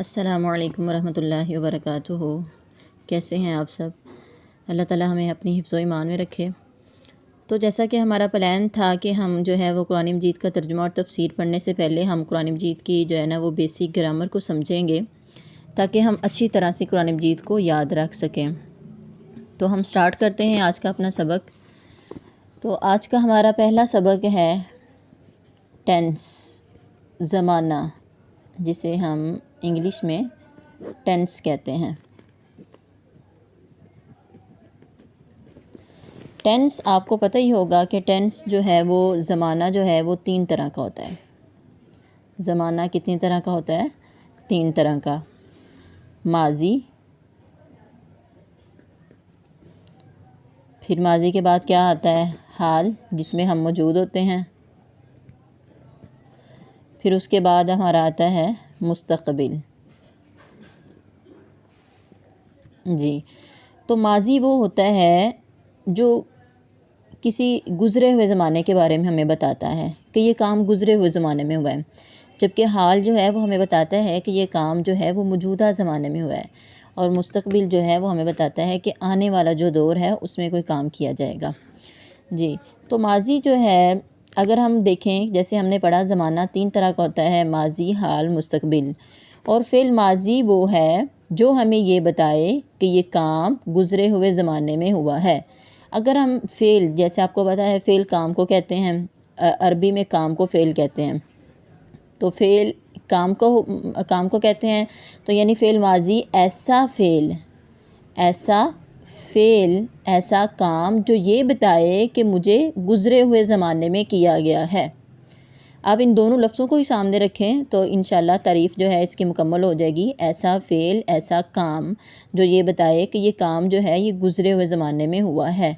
السلام علیکم ورحمۃ اللہ وبرکاتہ۔ کیسے ہیں آپ سب؟ اللہ تعالیٰ ہمیں اپنی حفظ و ایمان میں رکھے۔ تو جیسا کہ ہمارا پلان تھا کہ ہم جو ہے وہ قرآن مجید کا ترجمہ اور تفسیر پڑھنے سے پہلے ہم قرآن مجید کی جو ہے نا وہ بیسک گرامر کو سمجھیں گے تاکہ ہم اچھی طرح سے قرآن مجید کو یاد رکھ سکیں۔ تو ہم سٹارٹ کرتے ہیں آج کا اپنا سبق۔ تو آج کا ہمارا پہلا سبق ہے ٹینس، زمانہ، جسے ہم انگلش میں ٹینس کہتے ہیں۔ ٹینس آپ کو پتہ ہی ہوگا کہ ٹینس جو ہے وہ زمانہ جو ہے وہ 3 طرح کا ہوتا ہے۔ زمانہ کتنی طرح کا ہوتا ہے؟ 3 طرح کا۔ ماضی، پھر ماضی کے بعد کیا آتا ہے؟ حال، جس میں ہم موجود ہوتے ہیں، پھر اس کے بعد ہمارا آتا ہے مستقبل۔ جی، تو ماضی وہ ہوتا ہے جو کسی گزرے ہوئے زمانے کے بارے میں ہمیں بتاتا ہے کہ یہ کام گزرے ہوئے زمانے میں ہوا ہے، جبکہ حال جو ہے وہ ہمیں بتاتا ہے کہ یہ کام جو ہے وہ موجودہ زمانے میں ہوا ہے، اور مستقبل جو ہے وہ ہمیں بتاتا ہے کہ آنے والا جو دور ہے اس میں کوئی کام کیا جائے گا۔ جی، تو ماضی جو ہے اگر ہم دیکھیں، جیسے ہم نے پڑھا زمانہ 3 طرح کا ہوتا ہے: ماضی، حال، مستقبل۔ اور فعل ماضی وہ ہے جو ہمیں یہ بتائے کہ یہ کام گزرے ہوئے زمانے میں ہوا ہے۔ اگر ہم فعل، جیسے آپ کو پتہ ہے فعل کام کو کہتے ہیں، عربی میں کام کو فعل کہتے ہیں، تو فعل کام کو کہتے ہیں، تو یعنی فعل ماضی ایسا فعل ایسا کام جو یہ بتائے کہ مجھے گزرے ہوئے زمانے میں کیا گیا ہے۔ آپ ان دونوں لفظوں کو ہی سامنے رکھیں تو انشاءاللہ تعریف جو ہے اس کی مکمل ہو جائے گی۔ ایسا فعل، ایسا کام جو یہ بتائے کہ یہ کام جو ہے یہ گزرے ہوئے زمانے میں ہوا ہے۔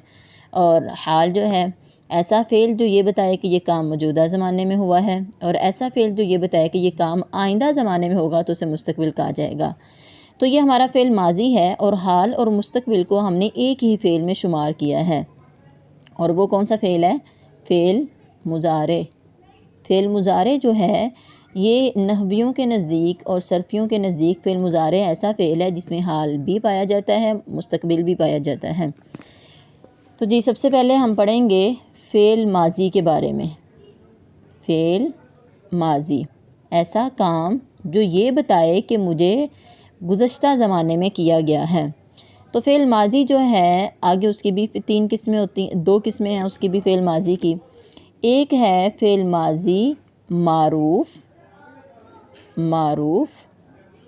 اور حال جو ہے ایسا فعل جو یہ بتائے کہ یہ کام موجودہ زمانے میں ہوا ہے، اور ایسا فعل جو یہ بتائے کہ یہ کام آئندہ زمانے میں ہوگا تو اسے مستقبل کہا جائے گا۔ تو یہ ہمارا فعل ماضی ہے، اور حال اور مستقبل کو ہم نے ایک ہی فعل میں شمار کیا ہے، اور وہ کون سا فعل ہے؟ فعل مضارع۔ فعل مضارع جو ہے یہ نحویوں کے نزدیک اور صرفیوں کے نزدیک فعل مضارع ایسا فعل ہے جس میں حال بھی پایا جاتا ہے، مستقبل بھی پایا جاتا ہے۔ تو جی، سب سے پہلے ہم پڑھیں گے فعل ماضی کے بارے میں۔ فعل ماضی ایسا کام جو یہ بتائے کہ مجھے گزشتہ زمانے میں کیا گیا ہے۔ تو فعل ماضی جو ہے آگے اس کی بھی 3 قسمیں ہوتی ہیں، 2 قسمیں ہیں اس کی بھی فعل ماضی کی۔ ایک ہے فعل ماضی معروف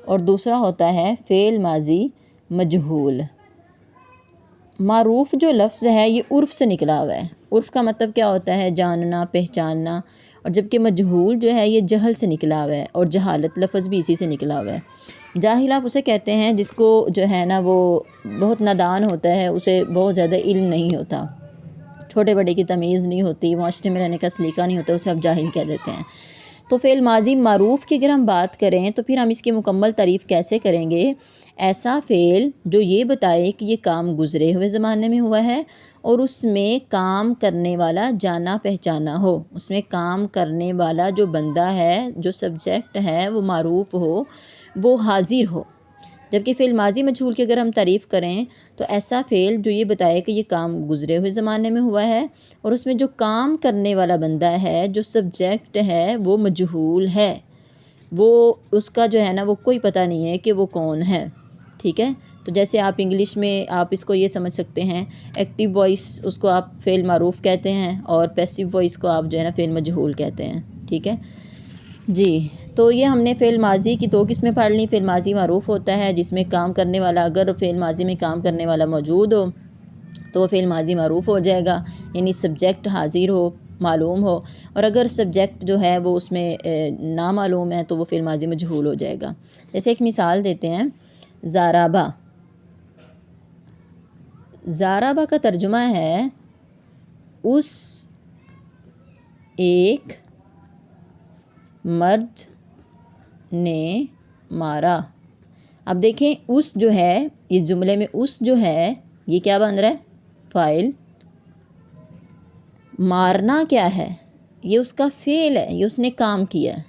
اور دوسرا ہوتا ہے فعل ماضی مجہول۔ معروف جو لفظ ہے یہ عرف سے نکلا ہوا ہے۔ عرف کا مطلب کیا ہوتا ہے؟ جاننا، پہچاننا، اور جبکہ مجہول جو ہے یہ جہل سے نکلا ہوا ہے، اور جہالت لفظ بھی اسی سے نکلا ہوا ہے۔ جاہل آپ اسے کہتے ہیں جس کو جو ہے نا وہ بہت نادان ہوتا ہے، اسے بہت زیادہ علم نہیں ہوتا، چھوٹے بڑے کی تمیز نہیں ہوتی، معاشرے میں رہنے کا سلیقہ نہیں ہوتا، اسے آپ جاہل کہہ دیتے ہیں۔ تو فعل ماضی معروف کی اگر ہم بات کریں تو پھر ہم اس کی مکمل تعریف کیسے کریں گے؟ ایسا فعل جو یہ بتائے کہ یہ کام گزرے ہوئے زمانے میں ہوا ہے، اور اس میں کام کرنے والا جانا پہچانا ہو، اس میں کام کرنے والا جو بندہ ہے، جو سبجیکٹ ہے وہ معروف ہو، وہ حاضر ہو۔ جبکہ فعل ماضی مجہول کی اگر ہم تعریف کریں تو ایسا فعل جو یہ بتائے کہ یہ کام گزرے ہوئے زمانے میں ہوا ہے، اور اس میں جو کام کرنے والا بندہ ہے، جو سبجیکٹ ہے، وہ مجہول ہے، وہ اس کا جو ہے نا وہ کوئی پتہ نہیں ہے کہ وہ کون ہے۔ ٹھیک ہے؟ تو جیسے آپ انگلش میں آپ اس کو یہ سمجھ سکتے ہیں، ایکٹیو وائس اس کو آپ فعل معروف کہتے ہیں، اور پیسیو وائس کو آپ جو ہے نا فعل مجہول کہتے ہیں۔ ٹھیک ہے جی، تو یہ ہم نے فعل ماضی کی 2 قسمیں پڑھ لیں۔ فعل ماضی معروف ہوتا ہے جس میں کام کرنے والا، اگر فعل ماضی میں کام کرنے والا موجود ہو تو وہ فعل ماضی معروف ہو جائے گا، یعنی سبجیکٹ حاضر ہو، معلوم ہو، اور اگر سبجیکٹ جو ہے وہ اس میں نامعلوم ہے تو وہ فعل ماضی مجہول ہو جائے گا۔ جیسے ایک مثال دیتے ہیں، زارابا۔ زارابا کا ترجمہ ہے اس ایک مرد نے مارا۔ اب دیکھیں اس جو ہے، اس جملے میں اس جو ہے یہ کیا بن رہا ہے؟ فاعل۔ مارنا کیا ہے؟ یہ اس کا فعل ہے، یہ اس نے کام کیا ہے،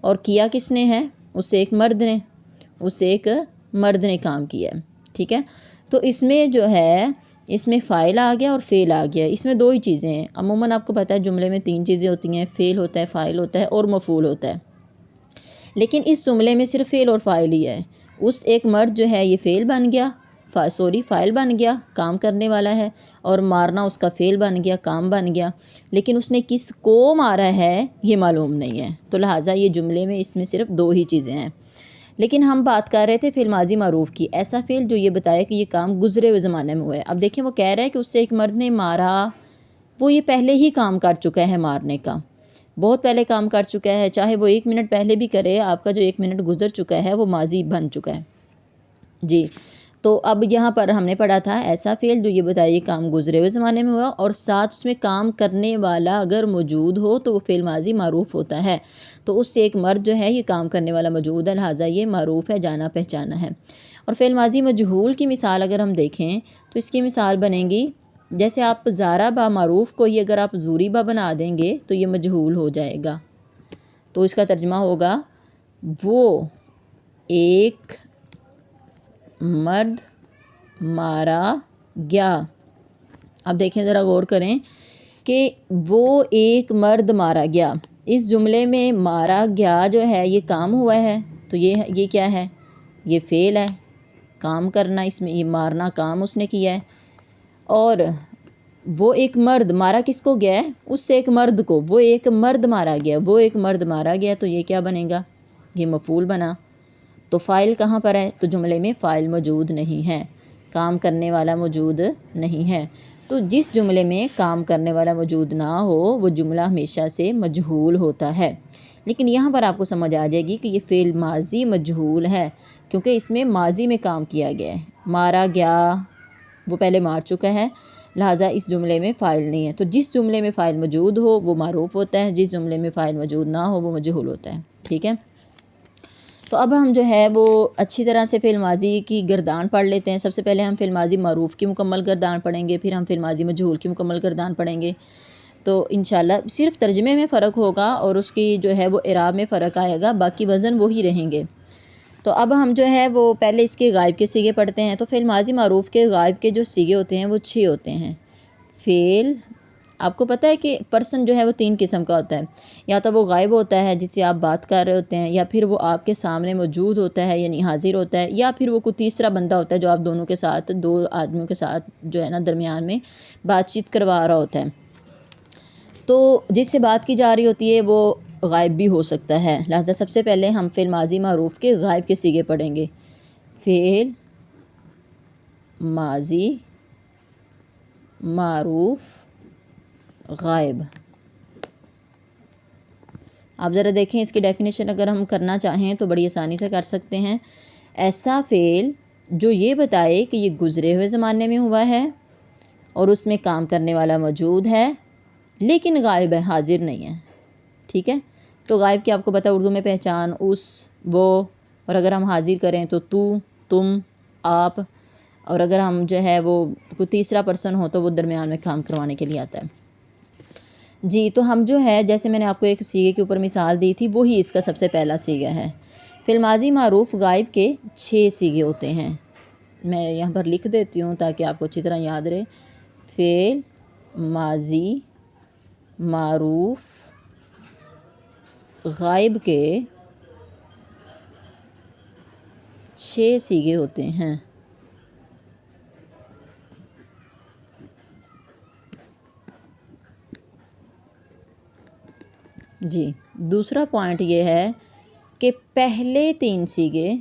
اور کیا کس نے ہے؟ اس سے ایک مرد نے کام کیا ہے، ٹھیک ہے. تو اس میں جو ہے اس میں فاعل آ گیا اور فعل آ گیا. اس میں دو ہی چیزیں ہیں. عموماً آپ کو پتہ ہے جملے میں 3 چیزیں ہوتی ہیں، فعل ہوتا ہے، فاعل ہوتا ہے اور مفعول ہوتا ہے. لیکن اس جملے میں صرف فعل اور فاعل ہی ہے. اس ایک مرد جو ہے یہ فعل بن گیا، فاعل بن گیا، کام کرنے والا ہے، اور مارنا اس کا فعل بن گیا، کام بن گیا. لیکن اس نے کس کو مارا ہے یہ معلوم نہیں ہے. تو لہٰذا یہ جملے میں اس میں صرف 2 ہی چیزیں ہیں. لیکن ہم بات کر رہے تھے فعل ماضی معروف کی، ایسا فعل جو یہ بتایا کہ یہ کام گزرے ہوئے زمانے میں ہوا ہے. اب دیکھیں وہ کہہ رہا ہے کہ اس سے ایک مرد نے مارا، وہ یہ پہلے ہی کام کر چکا ہے مارنے کا، بہت پہلے کام کر چکا ہے. چاہے وہ 1 منٹ پہلے بھی کرے، آپ کا جو 1 منٹ گزر چکا ہے وہ ماضی بن چکا ہے. جی تو اب یہاں پر ہم نے پڑھا تھا ایسا فعل جو یہ بتائیے کام گزرے ہوئے زمانے میں ہوا اور ساتھ اس میں کام کرنے والا اگر موجود ہو تو وہ فعل ماضی معروف ہوتا ہے. تو اس سے ایک مرد جو ہے یہ کام کرنے والا موجود ہے، لہٰذا یہ معروف ہے، جانا پہچانا ہے. اور فعل ماضی مجہول کی مثال اگر ہم دیکھیں تو اس کی مثال بنے گی جیسے آپ زارا با معروف کو ہی اگر آپ زوری با بنا دیں گے تو یہ مجہول ہو جائے گا. تو اس کا ترجمہ ہوگا وہ ایک مرد مارا گیا. اب دیکھیں ذرا غور کریں کہ وہ ایک مرد مارا گیا. اس جملے میں مارا گیا جو ہے یہ کام ہوا ہے، تو یہ کیا ہے؟ یہ فعل ہے، کام کرنا. اس میں یہ مارنا کام اس نے کیا ہے. اور وہ ایک مرد مارا کس کو گیا ہے؟ اس سے ایک مرد کو. وہ ایک مرد مارا گیا، وہ ایک مرد مارا گیا، تو یہ کیا بنے گا؟ یہ مفعول بنا. تو فاعل کہاں پر ہے؟ تو جملے میں فاعل موجود نہیں ہے، کام کرنے والا موجود نہیں ہے. تو جس جملے میں کام کرنے والا موجود نہ ہو وہ جملہ ہمیشہ سے مجہول ہوتا ہے. لیکن یہاں پر آپ کو سمجھ آ جائے گی کہ یہ فعل ماضی مجہول ہے کیونکہ اس میں ماضی میں کام کیا گیا ہے. مارا گیا وہ پہلے مار چکا ہے، لہٰذا اس جملے میں فاعل نہیں ہے. تو جس جملے میں فاعل موجود ہو وہ معروف ہوتا ہے، جس جملے میں فاعل موجود نہ ہو وہ مجہول ہوتا ہے. ٹھیک ہے. تو اب ہم جو ہے وہ اچھی طرح سے فعل ماضی کی گردان پڑھ لیتے ہیں. سب سے پہلے ہم فعل ماضی معروف کی مکمل گردان پڑھیں گے، پھر ہم فعل ماضی مجہول کی مکمل گردان پڑھیں گے. تو انشاءاللہ صرف ترجمے میں فرق ہوگا اور اس کی جو ہے وہ اعراب میں فرق آئے گا، باقی وزن وہی رہیں گے. تو اب ہم جو ہے وہ پہلے اس کے غائب کے صیغے پڑھتے ہیں. تو فعل ماضی معروف کے غائب کے جو صیغے ہوتے ہیں وہ 6 ہوتے ہیں. فعل آپ کو پتہ ہے کہ پرسن جو ہے وہ 3 قسم کا ہوتا ہے. یا تو وہ غائب ہوتا ہے جس سے آپ بات کر رہے ہوتے ہیں، یا پھر وہ آپ کے سامنے موجود ہوتا ہے یعنی حاضر ہوتا ہے، یا پھر وہ کوئی تیسرا بندہ ہوتا ہے جو آپ دونوں کے ساتھ 2 آدمیوں کے ساتھ جو ہے نا درمیان میں بات چیت کروا رہا ہوتا ہے. تو جس سے بات کی جا رہی ہوتی ہے وہ غائب بھی ہو سکتا ہے. لہٰذا سب سے پہلے ہم فعل ماضی معروف کے غائب کے صیغے پڑھیں گے. فعل ماضی معروف غائب. آپ ذرا دیکھیں اس کی ڈیفینیشن اگر ہم کرنا چاہیں تو بڑی آسانی سے کر سکتے ہیں. ایسا فعل جو یہ بتائے کہ یہ گزرے ہوئے زمانے میں ہوا ہے اور اس میں کام کرنے والا موجود ہے لیکن غائب ہے، حاضر نہیں ہے. ٹھیک ہے. تو غائب کی آپ کو پتہ اردو میں پہچان اس، وہ، اور اگر ہم حاضر کریں تو تو، تم، آپ، اور اگر ہم جو ہے وہ کوئی تیسرا پرسن ہو تو وہ درمیان میں کام کروانے کے لیے آتا ہے. جی تو ہم جو ہے جیسے میں نے آپ کو ایک صیغے کے اوپر مثال دی تھی وہی اس کا سب سے پہلا صیغہ ہے. فعل ماضی معروف غائب کے 6 صیغے ہوتے ہیں. میں یہاں پر لکھ دیتی ہوں تاکہ آپ کو اچھی طرح یاد رہے. فعل ماضی معروف غائب کے 6 صیغے ہوتے ہیں. جی دوسرا پوائنٹ یہ ہے کہ پہلے 3 صیغے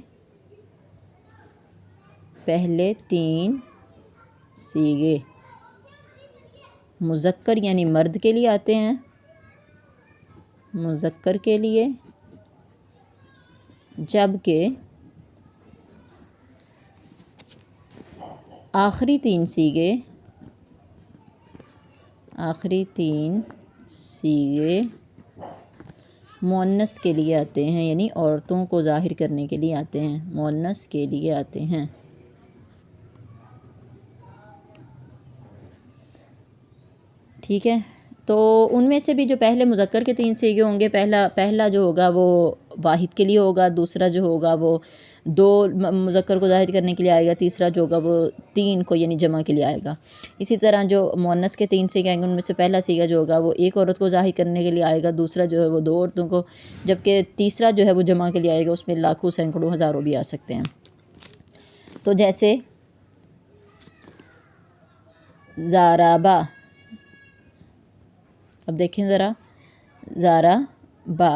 مذکر یعنی مرد کے لیے آتے ہیں، مذکر کے لیے، جبکہ آخری 3 صیغے مؤنث کے لیے آتے ہیں یعنی عورتوں کو ظاہر کرنے کے لیے آتے ہیں، مؤنث کے لیے آتے ہیں. ٹھیک ہے. تو ان میں سے بھی جو پہلے مذکر کے 3 سیغے ہوں گے، پہلا جو ہوگا وہ واحد کے لیے ہوگا، دوسرا جو ہوگا وہ 2 مذکر کو ظاہر کرنے کے لیے آئے گا، تیسرا جو ہوگا وہ 3 کو یعنی جمع کے لیے آئے گا۔ اسی طرح جو مؤنث کے 3 سیغے آئیں گے، ان میں سے پہلا سیغہ جو ہوگا وہ ایک عورت کو ظاہر کرنے کے لیے آئے گا، دوسرا جو ہے وہ 2 عورتوں کو، جبکہ تیسرا جو ہے وہ جمع کے لیے آئے گا، اس میں لاکھوں سینکڑوں ہزاروں بھی آ سکتے ہیں۔ تو جیسے زارابا، اب دیکھیں ذرا، زارا با،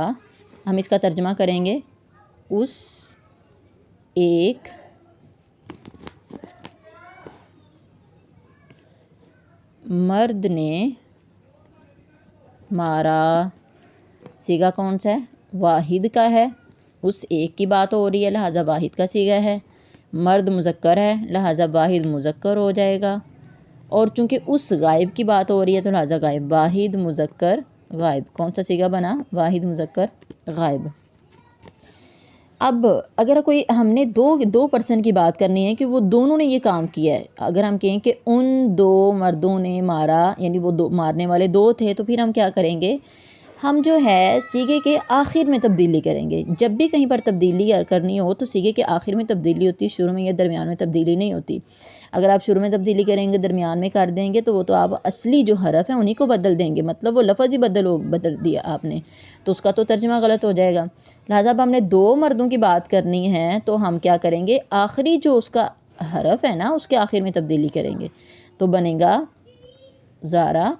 ہم اس کا ترجمہ کریں گے اس ایک مرد نے مارا، سیغہ کون سا ہے؟ واحد کا ہے، اس ایک کی بات ہو رہی ہے لہٰذا واحد کا سیغہ ہے، مرد مذکر ہے لہٰذا واحد مذکر ہو جائے گا، اور چونکہ اس غائب کی بات ہو رہی ہے تو لہٰذا غائب، واحد مذکر غائب، کون سا سیغہ بنا؟ واحد مذکر غائب۔ اب اگر کوئی ہم نے دو پرسن کی بات کرنی ہے کہ وہ دونوں نے یہ کام کیا ہے، اگر ہم کہیں کہ ان 2 مردوں نے مارا، یعنی وہ مارنے والے 2 تھے، تو پھر ہم کیا کریں گے؟ ہم جو ہے سیغے کے آخر میں تبدیلی کریں گے۔ جب بھی کہیں پر تبدیلی کرنی ہو تو سیغے کے آخر میں تبدیلی ہوتی ہے، شروع میں یا درمیان میں تبدیلی نہیں ہوتی۔ اگر آپ شروع میں تبدیلی کریں گے، درمیان میں کر دیں گے، تو وہ تو آپ اصلی جو حرف ہیں انہی کو بدل دیں گے، مطلب وہ لفظ ہی بدل دیا آپ نے، تو اس کا تو ترجمہ غلط ہو جائے گا۔ لہٰذا اب ہم نے 2 مردوں کی بات کرنی ہے تو ہم کیا کریں گے؟ آخری جو اس کا حرف ہے نا، اس کے آخر میں تبدیلی کریں گے، تو بنے گا زارا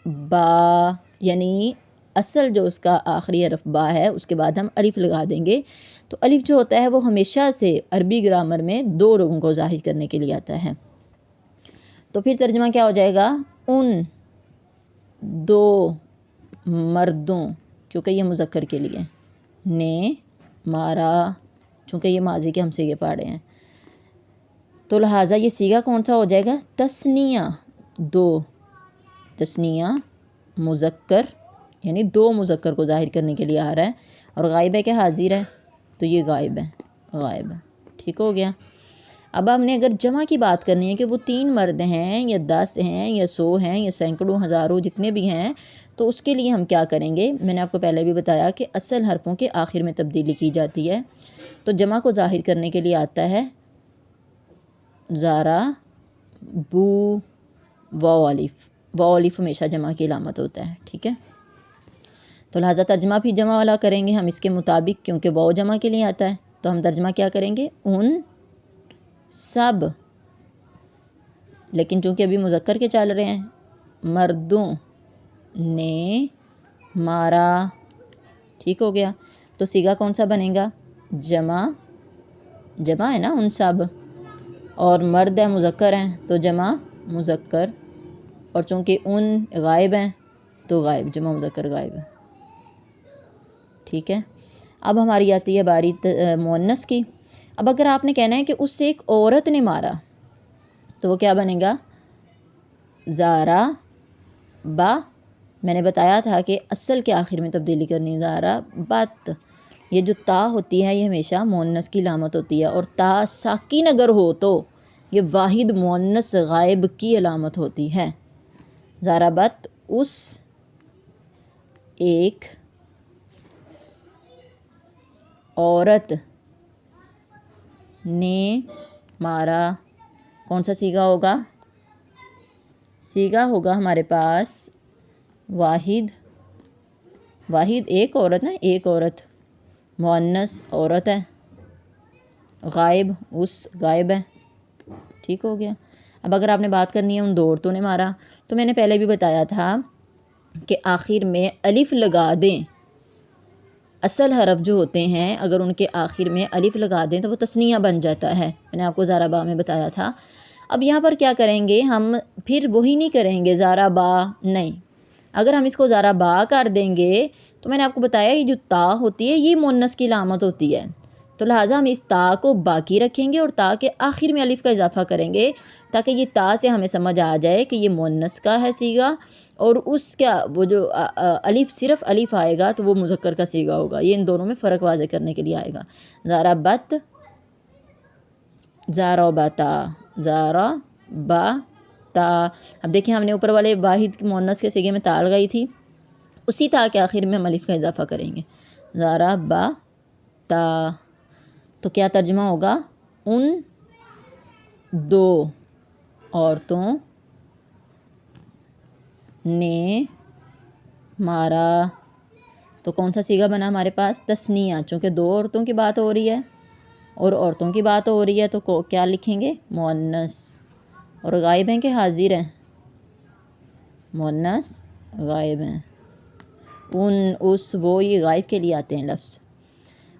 با، یعنی اصل جو اس کا آخری حرف با ہے، اس کے بعد ہم الف لگا دیں گے۔ تو الف جو ہوتا ہے وہ ہمیشہ سے عربی گرامر میں 2 لوگوں کو ظاہر کرنے کے لیے آتا ہے۔ تو پھر ترجمہ کیا ہو جائے گا؟ ان 2 مردوں، کیونکہ یہ مذکر کے لیے، نے مارا، چونکہ یہ ماضی کے ہم سیغے پڑھ رہے ہیں، تو لہٰذا یہ سیغہ کون سا ہو جائے گا؟ تثنیہ 2، تثنیہ مذکر، یعنی 2 مذکر کو ظاہر کرنے کے لیے آ رہا ہے، اور غائب ہے کہ حاضر ہے؟ تو یہ غائب ہے، غائب، ٹھیک ہو گیا۔ اب ہم نے اگر جمع کی بات کرنی ہے کہ وہ 3 مرد ہیں یا 10 ہیں یا 100 ہیں یا سینکڑوں ہزاروں جتنے بھی ہیں، تو اس کے لیے ہم کیا کریں گے؟ میں نے آپ کو پہلے بھی بتایا کہ اصل حرفوں کے آخر میں تبدیلی کی جاتی ہے، تو جمع کو ظاہر کرنے کے لیے آتا ہے زارا بو، واو الف، واو الف ہمیشہ جمع کی علامت ہوتا ہے، ٹھیک ہے۔ تو لہٰذا ترجمہ بھی جمع والا کریں گے ہم اس کے مطابق، کیونکہ واو جمع کے لیے آتا ہے، تو ہم ترجمہ کیا کریں گے؟ ان سب، لیکن چونکہ ابھی مذکر کے چل رہے ہیں، مردوں نے مارا، ٹھیک ہو گیا۔ تو سیغہ کون سا بنے گا؟ جمع، جمع ہے نا ان سب، اور مرد ہے مذکر ہیں تو جمع مذکر، اور چونکہ ان غائب ہیں تو غائب، جمع مذکر غائب، ٹھیک ہے۔ اب ہماری آتی ہے باری مؤنث کی۔ اب اگر آپ نے کہنا ہے کہ اس سے ایک عورت نے مارا، تو وہ کیا بنے گا؟ زارا با، میں نے بتایا تھا کہ اصل کے آخر میں تبدیلی کرنی، زارا بت، یہ جو تا ہوتی ہے یہ ہمیشہ مؤنث کی علامت ہوتی ہے، اور تا ساکن اگر ہو تو یہ واحد مؤنث غائب کی علامت ہوتی ہے۔ زارا بت، اس ایک عورت نے مارا، کون سا سیغہ ہوگا؟ سیغہ ہوگا ہمارے پاس واحد، واحد ایک عورت نا، ایک عورت، مؤنث عورت ہے، غائب اس غائب ہے، ٹھیک ہو گیا۔ اب اگر آپ نے بات کرنی ہے ان 2 عورتوں نے مارا، تو میں نے پہلے بھی بتایا تھا کہ آخر میں الف لگا دیں، اصل حرف جو ہوتے ہیں اگر ان کے آخر میں الف لگا دیں تو وہ تثنیہ بن جاتا ہے، میں نے آپ کو زارا با میں بتایا تھا۔ اب یہاں پر کیا کریں گے ہم؟ پھر وہی نہیں کریں گے زارا با، نہیں، اگر ہم اس کو زارا با کر دیں گے تو میں نے آپ کو بتایا یہ جو تا ہوتی ہے یہ مؤنث کی علامت ہوتی ہے، تو لہٰذا ہم اس تا کو باقی رکھیں گے اور تا کے آخر میں الف کا اضافہ کریں گے، تاکہ یہ تا سے ہمیں سمجھ آ جائے کہ یہ مؤنث کا ہے سیغہ، اور اس کا وہ جو الف، صرف الف آئے گا تو وہ مذکر کا سیغہ ہوگا، یہ ان دونوں میں فرق واضح کرنے کے لیے آئے گا۔ زارا بت، زارا بتا، زارا با تا. اب دیکھیں ہم نے اوپر والے واحد مؤنث کے صیغے میں تا لگائی تھی، اسی تا کے آخر میں ہم الف کا اضافہ کریں گے. ضربا تا، تو کیا ترجمہ ہوگا؟ ان دو عورتوں نے مارا. تو کون سا صیغہ بنا ہمارے پاس؟ تثنیہ، چونکہ دو عورتوں کی بات ہو رہی ہے اور عورتوں کی بات ہو رہی ہے تو کیا لکھیں گے؟ مؤنث. اور غائب ہیں کہ حاضر ہیں؟ مؤنث غائب ہیں. ان، اس، وہ، یہ غائب کے لیے آتے ہیں لفظ.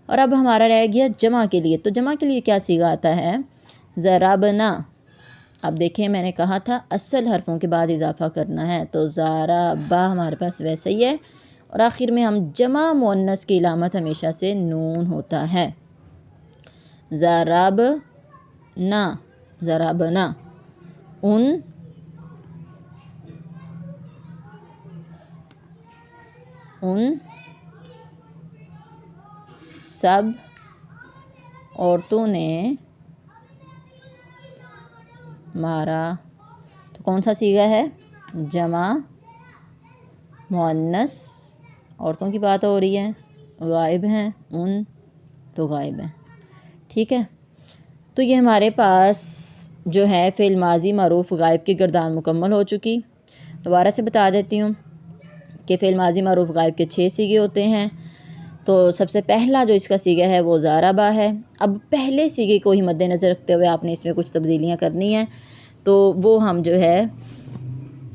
اور اب ہمارا رہ گیا جمع کے لیے. تو جمع کے لیے کیا صیغہ آتا ہے؟ ضربنا. اب دیکھیں میں نے کہا تھا اصل حرفوں کے بعد اضافہ کرنا ہے، تو ضربا ہمارے پاس ویسا ہی ہے، اور آخر میں ہم جمع مؤنث کی علامت ہمیشہ سے نون ہوتا ہے. ضربنا، ضربنا. ان سب عورتوں نے مارا. تو کون سا صیغہ ہے؟ جمع مؤنث، عورتوں کی بات ہو رہی ہے، غائب ہیں ان، تو غائب ہیں. ٹھیک ہے، تو یہ ہمارے پاس جو ہے فعل ماضی معروف غائب کی گردان مکمل ہو چکی. دوبارہ سے بتا دیتی ہوں کہ فعل ماضی معروف غائب کے 6 صیغے ہوتے ہیں. تو سب سے پہلا جو اس کا صیغہ ہے وہ ضربا ہے. اب پہلے صیغے کو ہی مد نظر رکھتے ہوئے آپ نے اس میں کچھ تبدیلیاں کرنی ہیں، تو وہ ہم جو ہے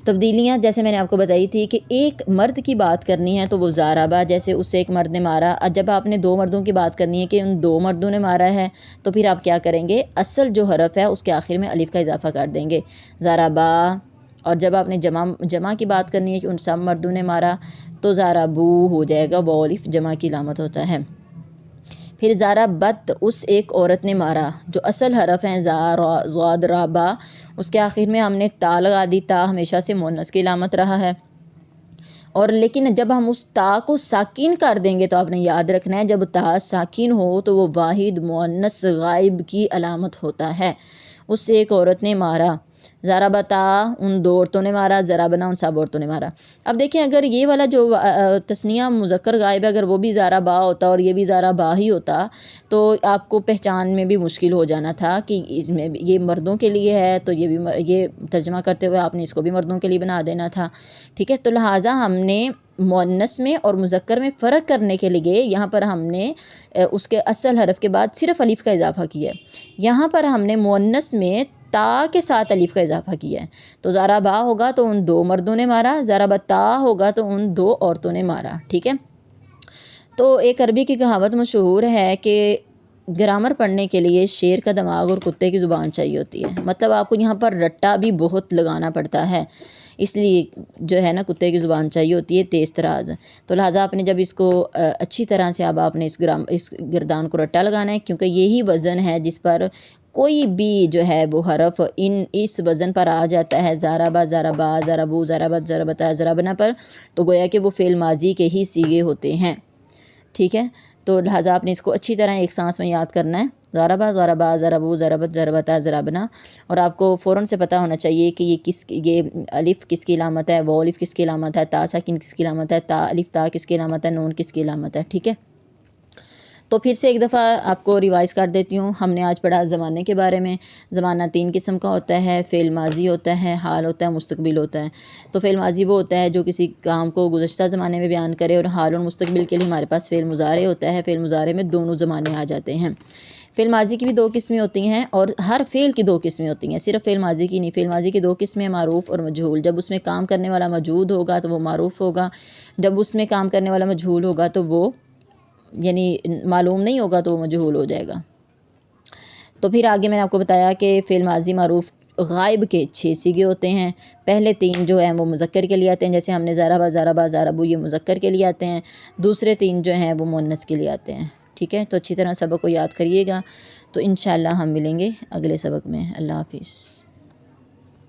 تبدیلیاں جیسے میں نے آپ کو بتائی تھی کہ ایک مرد کی بات کرنی ہے تو وہ ضربا، جیسے اس سے ایک مرد نے مارا. جب آپ نے 2 مردوں کی بات کرنی ہے کہ ان 2 مردوں نے مارا ہے، تو پھر آپ کیا کریں گے؟ اصل جو حرف ہے اس کے آخر میں الف کا اضافہ کر دیں گے، ضربا. اور جب آپ نے جمع کی بات کرنی ہے کہ ان سب مردوں نے مارا، تو ضربو ہو جائے گا، وہ الف جمع کی علامت ہوتا ہے. پھر ضربت، اس ایک عورت نے مارا. جو اصل حرف ہیں ضربا، اس کے آخر میں ہم نے تا لگا دی. تا ہمیشہ سے مؤنث کی علامت رہا ہے، اور لیکن جب ہم اس تا کو ساکن کر دیں گے تو آپ نے یاد رکھنا ہے جب تا ساکن ہو تو وہ واحد مؤنث غائب کی علامت ہوتا ہے. اس ایک عورت نے مارا. ضربتا، ان 2 عورتوں نے مارا. ضربنا، ان سب عورتوں نے مارا. اب دیکھیں اگر یہ والا جو تثنیہ مذکر غائب ہے، اگر وہ بھی ضربا ہوتا اور یہ بھی ضربا ہی ہوتا تو آپ کو پہچان میں بھی مشکل ہو جانا تھا کہ اس میں یہ مردوں کے لیے ہے، تو یہ بھی یہ ترجمہ کرتے ہوئے آپ نے اس کو بھی مردوں کے لیے بنا دینا تھا. ٹھیک ہے، تو لہٰذا ہم نے مؤنث میں اور مذکر میں فرق کرنے کے لیے یہاں پر ہم نے اس کے اصل حرف کے بعد صرف الف کا اضافہ کیا ہے. یہاں پر ہم نے مؤنث میں تا کے ساتھ الف کا اضافہ کیا ہے. تو ضربا ہوگا تو ان 2 مردوں نے مارا، ضربتا ہوگا تو ان 2 عورتوں نے مارا. ٹھیک ہے، تو ایک عربی کی کہاوت مشہور ہے کہ گرامر پڑھنے کے لیے شیر کا دماغ اور کتے کی زبان چاہیے ہوتی ہے. مطلب آپ کو یہاں پر رٹا بھی بہت لگانا پڑتا ہے، اس لیے جو ہے نا کتے کی زبان چاہیے ہوتی ہے، تیز تراز. تو لہٰذا آپ نے جب اس کو اچھی طرح سے اب آپ نے اس گردان کو رٹا لگانا ہے، کیونکہ یہی وزن ہے جس پر کوئی بھی جو ہے وہ حرف اس وزن پر آ جاتا ہے، ضربا، ضربا، ضربو، ضربت، ضربتا، ضربنا پر، تو گویا کہ وہ فعل ماضی کے ہی صیغے ہوتے ہیں. ٹھیک ہے، تو لہٰذا آپ نے اس کو اچھی طرح ایک سانس میں یاد کرنا ہے. ضربا، ضربا، ضربو، ضربت، ضربتا، ضربنا. اور آپ کو فوراً سے پتہ ہونا چاہیے کہ یہ الف کس کی علامت ہے، وہ الف کس کی علامت ہے، تا ساکن کس کی علامت ہے، تا الف تا کس کی علامت ہے، نون کس کی علامت ہے. ٹھیک ہے، تو پھر سے ایک دفعہ آپ کو ریوائز کر دیتی ہوں. ہم نے آج پڑھا زمانے کے بارے میں. زمانہ 3 قسم کا ہوتا ہے، فعل ماضی ہوتا ہے، حال ہوتا ہے، مستقبل ہوتا ہے. تو فعل ماضی وہ ہوتا ہے جو کسی کام کو گزشتہ زمانے میں بیان کرے، اور حال اور مستقبل کے لیے ہمارے پاس فعل مضارع ہوتا ہے. فعل مضارع میں دونوں زمانے آ جاتے ہیں. فعل ماضی کی بھی 2 قسمیں ہوتی ہیں، اور ہر فعل کی 2 قسمیں ہوتی ہیں، صرف فعل ماضی کی نہیں. فعل ماضی کی 2 قسمیں، معروف اور مجہول. جب اس میں کام کرنے والا موجود ہوگا تو وہ معروف ہوگا، جب اس میں کام کرنے والا مجہول ہوگا تو وہ یعنی معلوم نہیں ہوگا تو وہ مجہول ہو جائے گا. تو پھر آگے میں نے آپ کو بتایا کہ فعل ماضی معروف غائب کے 6 صیغے ہوتے ہیں. پہلے 3 جو ہیں وہ مذکر کے لیے آتے ہیں، جیسے ہم نے ضربا، ضربا، ضربو، یہ مذکر کے لیے آتے ہیں. دوسرے 3 جو ہیں وہ مؤنث کے لیے آتے ہیں. ٹھیک ہے، تو اچھی طرح سبق کو یاد کریے گا. تو انشاءاللہ ہم ملیں گے اگلے سبق میں. اللہ حافظ.